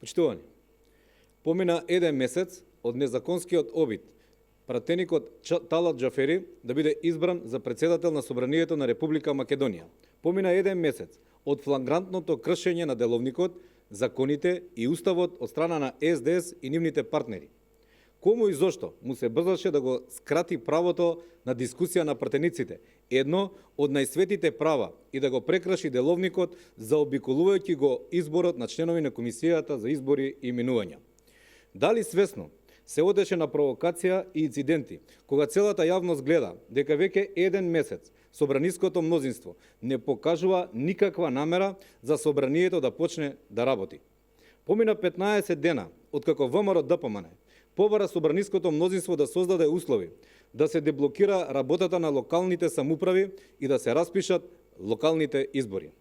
Почитувани, помина еден месец од незаконскиот обид пратеникот Талат Џафери да биде избран за председател на Собранието на Република Македонија. Помина еден месец од флагрантното кршење на деловникот, законите и уставот од страна на СДС и нивните партнери. Кому и зошто му се брзаше да го скрати правото на дискусија на пратениците, едно од најсветите права, и да го прекраши деловникот, заобиколувајќи го изборот на членови на Комисијата за избори и именувања. Дали свесно се одеше на провокација и инциденти, кога целата јавност гледа дека веќе еден месец собраниското мнозинство не покажува никаква намера за собранието да почне да работи. Помина 15 дена откако ВМРО ДПМН побара собраниското мнозинство да создаде услови да се деблокира работата на локалните самуправи и да се распишат локалните избори.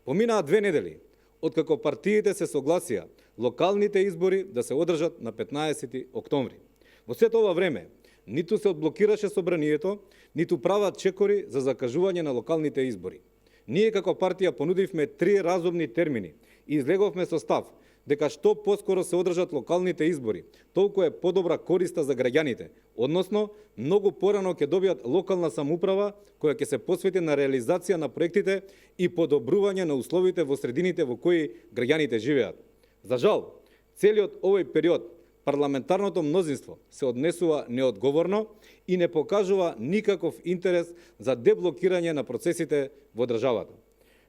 Поминаа 2 недели откако партиите се согласија локалните избори да се одржат на 15 октомври. Во сето ова време ниту се одблокираше собранието, ниту прават чекори за закажување на локалните избори. Ние како партија понудивме 3 разумни термини и излеговме со став дека што поскоро се одржат локалните избори, толку е подобра користа за граѓаните, односно многу порано ќе добијат локална самоуправа која ќе се посвети на реализација на проектите и подобрување на условите во средините во кои граѓаните живеат. За жал, целиот овој период парламентарното мнозинство се однесува неодговорно и не покажува никаков интерес за деблокирање на процесите во државата.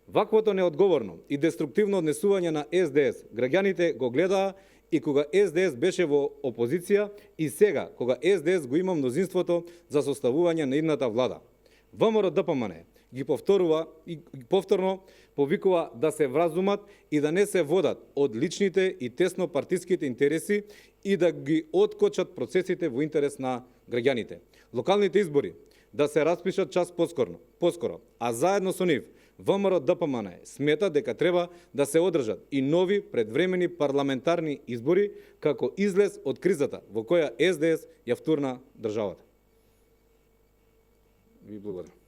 Ваквото неодговорно и деструктивно однесување на СДС граѓаните го гледаа и кога СДС беше во опозиција и сега кога СДС го има мнозинството за составување на идната влада. ВМРО ДПМН ги повторува и повторно повикува да се вразумат и да не се водат од личните и тесно партиските интереси и да ги откочат процесите во интерес на граѓаните. Локалните избори да се распишат час поскоро, а заедно со нив ВМРО ДПМН смета дека треба да се одржат и нови предвремени парламентарни избори како излез од кризата во која СДС ја втурна државата. Ви благодарам.